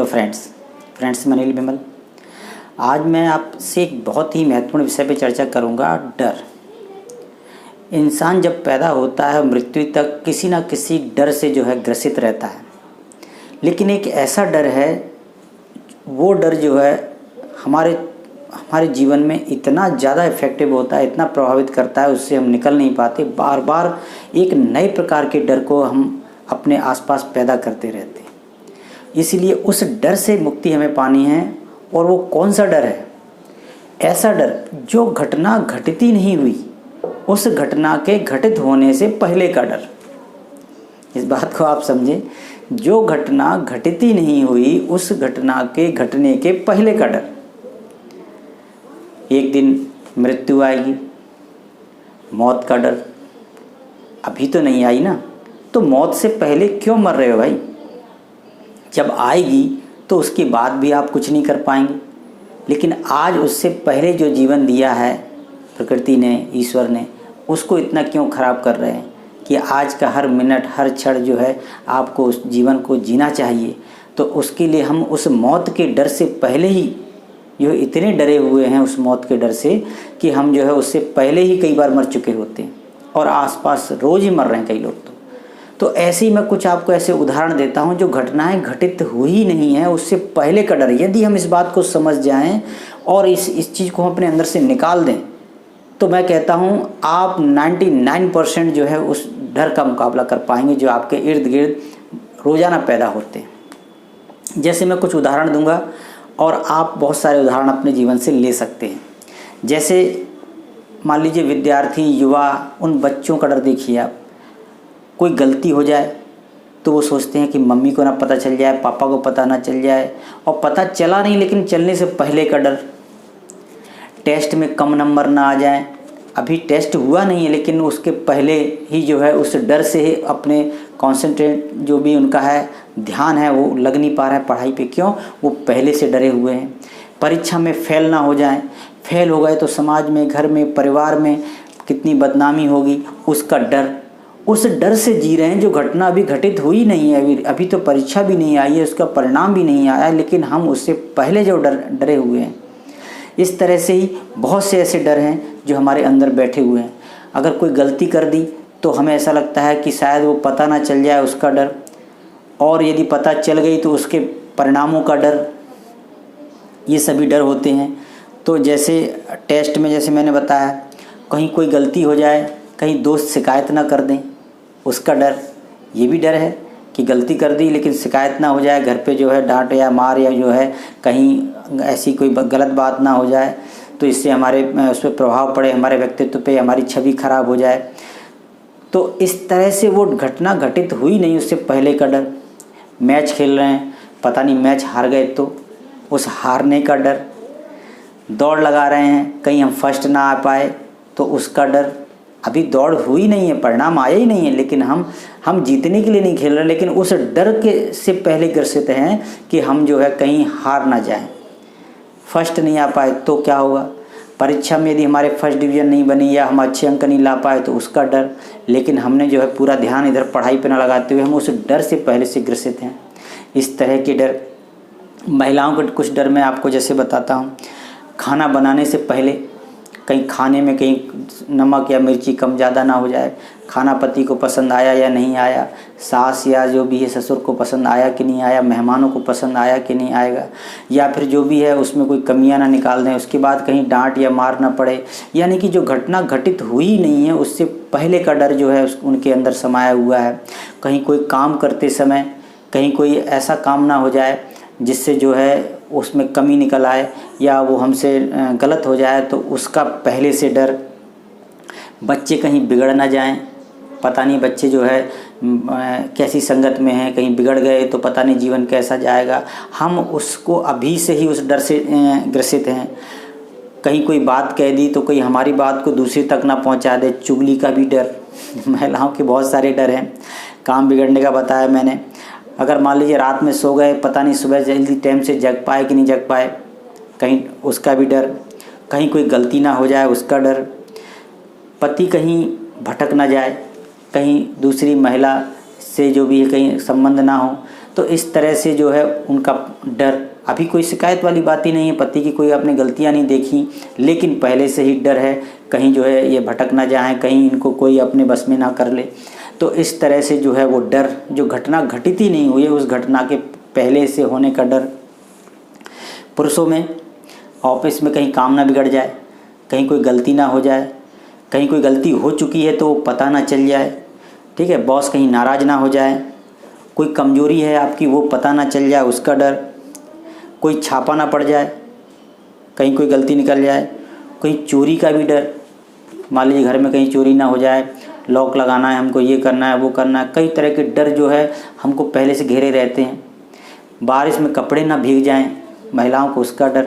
Hello friends मैं अनिल विमल। आज मैं आपसे एक बहुत ही महत्वपूर्ण विषय पर चर्चा करूंगा, डर। इंसान जब पैदा होता है मृत्यु तक किसी न किसी डर से ग्रसित रहता है। लेकिन एक ऐसा डर है, वो डर हमारे जीवन में इतना ज़्यादा इफ़ेक्टिव होता है, इतना प्रभावित करता है, उससे हम निकल नहीं पाते। बार बार एक नए प्रकार के डर को हम अपने आसपास पैदा करते रहते हैं। इसलिए उस डर से मुक्ति हमें पानी है। और वो कौन सा डर है? ऐसा डर जो घटना घटित ही नहीं हुई, उस घटना के घटित होने से पहले का डर। इस बात को आप समझें, जो घटना घटित ही नहीं हुई, उस घटना के घटने के पहले का डर। एक दिन मृत्यु आएगी, मौत का डर। अभी तो नहीं आई ना, तो मौत से पहले क्यों मर रहे हो भाई? जब आएगी तो उसके बाद भी आप कुछ नहीं कर पाएंगे। लेकिन आज उससे पहले जो जीवन दिया है प्रकृति ने, ईश्वर ने, उसको इतना क्यों खराब कर रहे हैं कि आज का हर मिनट, हर क्षण आपको उस जीवन को जीना चाहिए। तो उसके लिए हम उस मौत के डर से पहले ही इतने डरे हुए हैं, उस मौत के डर से, कि हम उससे पहले ही कई बार मर चुके होते हैं और आसपास रोज़ ही मर रहे हैं कई लोग। तो ऐसे ही मैं कुछ आपको ऐसे उदाहरण देता हूं जो घटनाएं घटित हुई नहीं है, उससे पहले का डर। यदि हम इस बात को समझ जाएं और इस चीज़ को हम अपने अंदर से निकाल दें, तो मैं कहता हूं आप 99% उस डर का मुकाबला कर पाएंगे जो आपके इर्द गिर्द रोज़ाना पैदा होते हैं। जैसे मैं कुछ उदाहरण दूंगा और आप बहुत सारे उदाहरण अपने जीवन से ले सकते हैं। जैसे मान लीजिए विद्यार्थी, युवा, उन बच्चों का डर देखिए आप। कोई गलती हो जाए तो वो सोचते हैं कि मम्मी को ना पता चल जाए, पापा को पता ना चल जाए, और पता चला नहीं लेकिन चलने से पहले का डर। टेस्ट में कम नंबर ना आ जाए, अभी टेस्ट हुआ नहीं है लेकिन उसके पहले ही उस डर से ही अपने कॉन्सेंट्रेट जो भी उनका है, ध्यान है, वो लग नहीं पा रहा है पढ़ाई पे। क्यों? वो पहले से डरे हुए हैं। परीक्षा में फेल ना हो जाए, फेल हो गए तो समाज में, घर में, परिवार में कितनी बदनामी होगी, उसका डर। उस डर से जी रहे हैं जो घटना अभी घटित हुई नहीं है, अभी तो परीक्षा भी नहीं आई है, उसका परिणाम भी नहीं आया है, लेकिन हम उससे पहले डरे हुए हैं। इस तरह से ही बहुत से ऐसे डर हैं जो हमारे अंदर बैठे हुए हैं। अगर कोई गलती कर दी तो हमें ऐसा लगता है कि शायद वो पता ना चल जाए, उसका डर। और यदि पता चल गई तो उसके परिणामों का डर। ये सभी डर होते हैं। तो जैसे टेस्ट में, जैसे मैंने बताया, कहीं कोई गलती हो जाए, कहीं दोस्त शिकायत ना कर दें, उसका डर। ये भी डर है कि गलती कर दी लेकिन शिकायत ना हो जाए, घर पे डांट या मार या कहीं ऐसी कोई गलत बात ना हो जाए, तो इससे हमारे उस पर प्रभाव पड़े, हमारे व्यक्तित्व पे, हमारी छवि खराब हो जाए। तो इस तरह से वो घटना घटित हुई नहीं, उससे पहले का डर। मैच खेल रहे हैं, पता नहीं मैच हार गए तो उस हारने का डर। दौड़ लगा रहे हैं, कहीं हम फर्स्ट ना आ पाए तो उसका डर। अभी दौड़ हुई नहीं है, परिणाम आया ही नहीं है, लेकिन हम जीतने के लिए नहीं खेल रहे, लेकिन उस डर के से पहले ग्रसित हैं कि हम कहीं हार ना जाएं। फर्स्ट नहीं आ पाए तो क्या होगा? परीक्षा में यदि हमारे फर्स्ट डिवीज़न नहीं बनी या हम अच्छे अंक नहीं ला पाए तो उसका डर। लेकिन हमने पूरा ध्यान इधर पढ़ाई पे ना लगाते हुए हम उस डर से पहले से ग्रसित हैं। इस तरह के डर। महिलाओं के कुछ डर मैं आपको जैसे बताता हूँ। खाना बनाने से पहले कहीं खाने में कहीं नमक या मिर्ची कम ज़्यादा ना हो जाए, खाना पति को पसंद आया या नहीं आया, सास या जो भी है ससुर को पसंद आया कि नहीं आया, मेहमानों को पसंद आया कि नहीं आएगा, या फिर जो भी है उसमें कोई कमियां ना निकाल दें, उसके बाद कहीं डांट या मार ना पड़े। यानी कि जो घटना घटित हुई नहीं है उससे पहले का डर उनके अंदर समाया हुआ है। कहीं कोई काम करते समय कहीं कोई ऐसा काम ना हो जाए जिससे उसमें कमी निकल आए या वो हमसे गलत हो जाए तो उसका पहले से डर। बच्चे कहीं बिगड़ ना जाएं, पता नहीं बच्चे कैसी संगत में हैं, कहीं बिगड़ गए तो पता नहीं जीवन कैसा जाएगा। हम उसको अभी से ही उस डर से ग्रसित हैं। कहीं कोई बात कह दी तो कोई हमारी बात को दूसरे तक ना पहुंचा दे, चुगली का भी डर। महिलाओं के बहुत सारे डर हैं। काम बिगड़ने का बताया मैंने। अगर मान लीजिए रात में सो गए, पता नहीं सुबह जल्दी टाइम से जग पाए कि नहीं जग पाए, कहीं उसका भी डर। कहीं कोई गलती ना हो जाए उसका डर। पति कहीं भटक ना जाए, कहीं दूसरी महिला से जो भी है कहीं संबंध ना हो, तो इस तरह से जो है उनका डर, अभी कोई शिकायत वाली बात ही नहीं है, पति की कोई आपने गलतियां नहीं देखी, लेकिन पहले से ही डर है कहीं जो है ये भटक ना जाएं, कहीं इनको कोई अपने बस में ना कर ले। तो इस तरह से जो है वो डर, जो घटना घटित ही नहीं हुई है उस घटना के पहले से होने का डर। पुरुषों में ऑफिस में कहीं काम ना बिगड़ जाए, कहीं कोई गलती ना हो जाए, कहीं कोई गलती हो चुकी है तो पता ना चल जाए, ठीक है, बॉस कहीं नाराज़ ना हो जाए, कोई कमजोरी है आपकी वो पता ना चल जाए उसका डर, कोई छापा ना पड़ जाए, कहीं कोई गलती निकल जाए, कहीं चोरी का भी डर, मान लीजिए घर में कहीं चोरी ना हो जाए, लॉक लगाना है हमको, ये करना है वो करना है, कई तरह के डर जो है हमको पहले से घेरे रहते हैं। बारिश में कपड़े ना भीग जाएं, महिलाओं को उसका डर,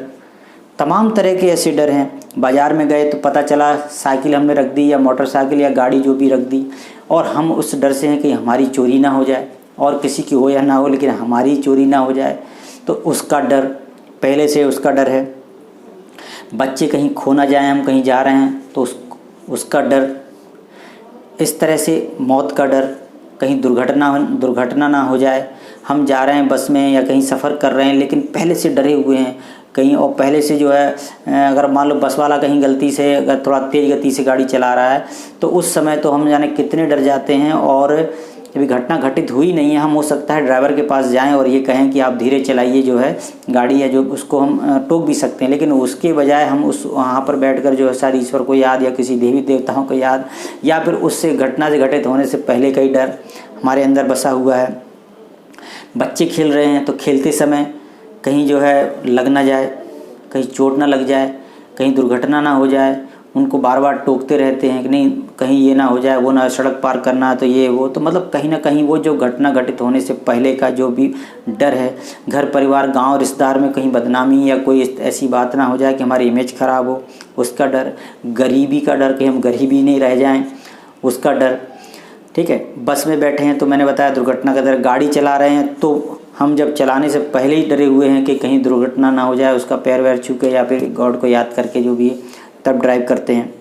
तमाम तरह के ऐसे डर हैं। बाज़ार में गए तो पता चला साइकिल हमने रख दी या मोटरसाइकिल या गाड़ी जो भी रख दी, और हम उस डर से हैं कि हमारी चोरी ना हो जाए, और किसी की हो या ना हो लेकिन हमारी चोरी ना हो जाए, तो उसका डर पहले से उसका डर है। बच्चे कहीं खो ना जाएं, हम कहीं जा रहे हैं तो उसका डर। इस तरह से मौत का डर, कहीं दुर्घटना ना हो जाए, हम जा रहे हैं बस में या कहीं सफ़र कर रहे हैं लेकिन पहले से डरे हुए हैं कहीं, और पहले से जो है अगर मान लो बस वाला कहीं गलती से अगर थोड़ा तेज़ गति से गाड़ी चला रहा है तो उस समय तो हम जाने कितने डर जाते हैं। और अभी घटना घटित हुई नहीं है, हम हो सकता है ड्राइवर के पास जाएं और ये कहें कि आप धीरे चलाइए जो है गाड़ी, या जो उसको हम टोक भी सकते हैं, लेकिन उसके बजाय हम उस वहाँ पर बैठकर जो है शायद ईश्वर को याद या किसी देवी देवताओं को याद, या फिर उससे घटना से घटित होने से पहले का ही डर हमारे अंदर बसा हुआ है। बच्चे खेल रहे हैं तो खेलते समय कहीं जो है लग ना जाए, कहीं चोट ना लग जाए, कहीं दुर्घटना ना हो जाए, उनको बार बार टोकते रहते हैं कि नहीं कहीं ये ना हो जाए, वो ना, सड़क पार करना तो ये वो, तो मतलब कहीं ना कहीं वो जो घटना घटित होने से पहले का जो भी डर है, घर परिवार गांव रिश्तेदार में कहीं बदनामी या कोई ऐसी बात ना हो जाए कि हमारी इमेज ख़राब हो, उसका डर। गरीबी का डर कि हम गरीबी नहीं रह जाएं, उसका डर, ठीक है। बस में बैठे हैं तो मैंने बताया दुर्घटना का डर। गाड़ी चला रहे हैं तो हम जब चलाने से पहले ही डरे हुए हैं कि कहीं दुर्घटना ना हो जाए, उसका पैर वैर छू के या फिर गॉड को याद करके जो भी है तब ड्राइव करते हैं।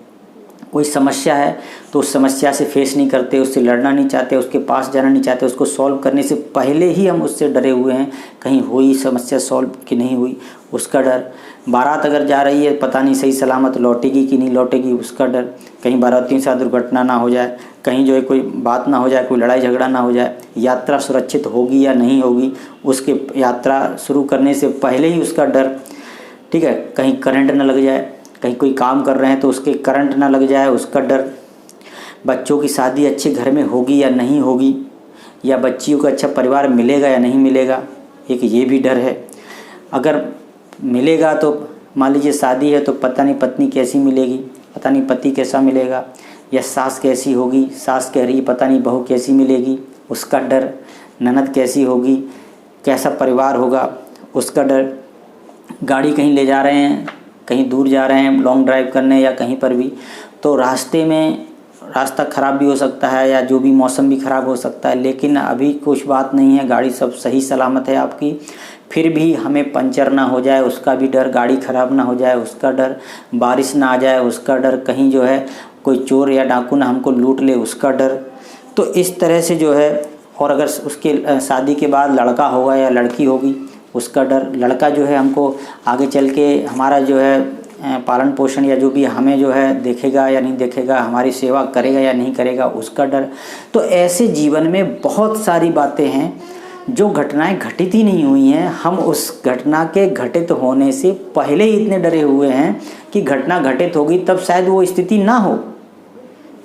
कोई समस्या है तो उस समस्या से फेस नहीं करते, उससे लड़ना नहीं चाहते, उसके पास जाना नहीं चाहते, उसको सॉल्व करने से पहले ही हम उससे डरे हुए हैं कहीं हुई समस्या सॉल्व कि नहीं हुई, उसका डर। बारात अगर जा रही है पता नहीं सही सलामत लौटेगी कि नहीं लौटेगी, उसका डर। कहीं बारातियों के साथ दुर्घटना ना हो जाए, कहीं जो है कोई बात ना हो जाए, कोई लड़ाई झगड़ा ना हो जाए, यात्रा सुरक्षित होगी या नहीं होगी, उसके यात्रा शुरू करने से पहले ही उसका डर, ठीक है। कहीं करंट ना लग जाए, कहीं कोई काम कर रहे हैं तो उसके करंट ना लग जाए, उसका डर। बच्चों की शादी अच्छे घर में होगी या नहीं होगी, या बच्चियों को अच्छा परिवार मिलेगा या नहीं मिलेगा, एक ये भी डर है। अगर मिलेगा तो मान लीजिए शादी है तो पता नहीं पत्नी कैसी मिलेगी, पता नहीं पति कैसा मिलेगा, या सास कैसी होगी, सास कह रही पता नहीं बहू कैसी मिलेगी, उसका डर। ननद कैसी होगी, कैसा परिवार होगा, उसका डर। गाड़ी कहीं ले जा रहे हैं, कहीं दूर जा रहे हैं लॉन्ग ड्राइव करने या कहीं पर भी, तो रास्ते में रास्ता ख़राब भी हो सकता है या जो भी मौसम भी ख़राब हो सकता है, लेकिन अभी कुछ बात नहीं है, गाड़ी सब सही सलामत है आपकी, फिर भी हमें पंचर ना हो जाए उसका भी डर, गाड़ी ख़राब ना हो जाए उसका डर, बारिश ना आ जाए उसका डर, कहीं जो है कोई चोर या डाकू ना हमको लूट ले उसका डर। तो इस तरह से जो है, और अगर उसके शादी के बाद लड़का होगा या लड़की होगी उसका डर। लड़का जो है हमको आगे चल के हमारा जो है पालन पोषण या जो भी हमें जो है देखेगा या नहीं देखेगा, हमारी सेवा करेगा या नहीं करेगा, उसका डर। तो ऐसे जीवन में बहुत सारी बातें हैं जो घटनाएं घटित ही नहीं हुई हैं, हम उस घटना के घटित होने से पहले ही इतने डरे हुए हैं कि घटना घटित होगी तब शायद वो स्थिति ना हो।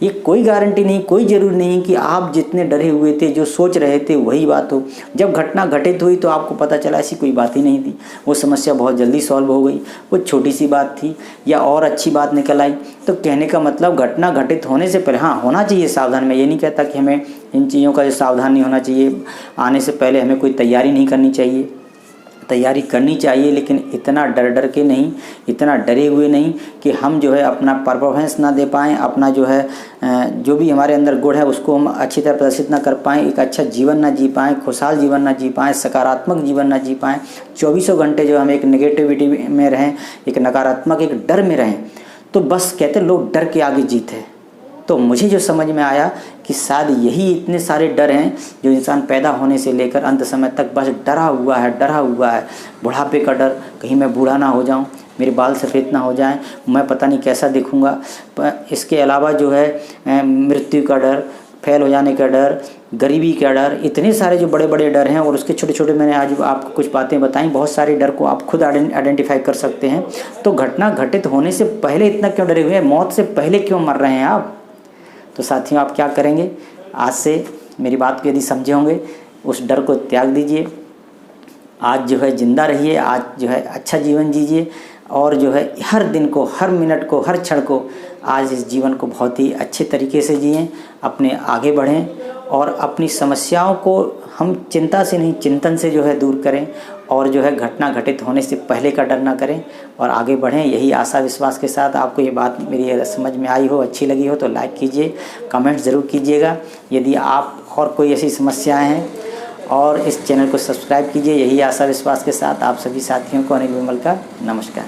ये कोई गारंटी नहीं, कोई ज़रूरी नहीं कि आप जितने डरे हुए थे, जो सोच रहे थे वही बात हो। जब घटना घटित हुई तो आपको पता चला ऐसी कोई बात ही नहीं थी, वो समस्या बहुत जल्दी सॉल्व हो गई, वो छोटी सी बात थी या और अच्छी बात निकल आई। तो कहने का मतलब घटना घटित होने से पहले हाँ होना चाहिए सावधान। मैं ये नहीं कहता कि हमें इन चीज़ों का जो सावधान नहीं होना चाहिए, आने से पहले हमें कोई तैयारी नहीं करनी चाहिए, तैयारी करनी चाहिए, लेकिन इतना डर के नहीं, इतना डरे हुए नहीं कि हम जो है अपना परफॉर्मेंस ना दे पाएँ, अपना जो है जो भी हमारे अंदर गुण है उसको हम अच्छी तरह प्रदर्शित ना कर पाएँ, एक अच्छा जीवन ना जी पाएँ, खुशहाल जीवन ना जी पाएँ, सकारात्मक जीवन ना जी पाएँ। 24 घंटे जो हम एक नेगेटिविटी में रहें, एक नकारात्मक एक डर में रहें, तो बस कहते हैं लोग डर के आगे जीत है। तो मुझे जो समझ में आया कि शायद यही इतने सारे डर हैं जो इंसान पैदा होने से लेकर अंत समय तक बस डरा हुआ है। बुढ़ापे का डर, कहीं मैं बूढ़ा ना हो जाऊं, मेरे बाल सफ़ेद ना हो जाएं, मैं पता नहीं कैसा दिखूंगा। इसके अलावा जो है मृत्यु का डर, फेल हो जाने का डर, गरीबी का डर, इतने सारे जो बड़े बड़े डर हैं और उसके छोटे छोटे मैंने आज आपको कुछ बातें बताई। बहुत सारे डर को आप खुद आइडेंटिफाई कर सकते हैं। तो घटना घटित होने से पहले इतना क्यों डरे हुए हैं? मौत से पहले क्यों मर रहे हैं आप? तो साथियों, आप क्या करेंगे? आज से मेरी बात को यदि समझे होंगे, उस डर को त्याग दीजिए। आज जो है ज़िंदा रहिए, आज जो है अच्छा जीवन जीजिए और जो है हर दिन को, हर मिनट को, हर क्षण को, आज इस जीवन को बहुत ही अच्छे तरीके से जिएं, अपने आगे बढ़ें और अपनी समस्याओं को हम चिंता से नहीं, चिंतन से जो है दूर करें और जो है घटना घटित होने से पहले का डर ना करें और आगे बढ़ें। यही आशा विश्वास के साथ आपको ये बात मेरी समझ में आई हो, अच्छी लगी हो तो लाइक कीजिए, कमेंट ज़रूर कीजिएगा। यदि आप और कोई ऐसी समस्याएँ हैं और इस चैनल को सब्सक्राइब कीजिए। यही आशा विश्वास के साथ आप सभी साथियों को अनिल विमल का नमस्कार।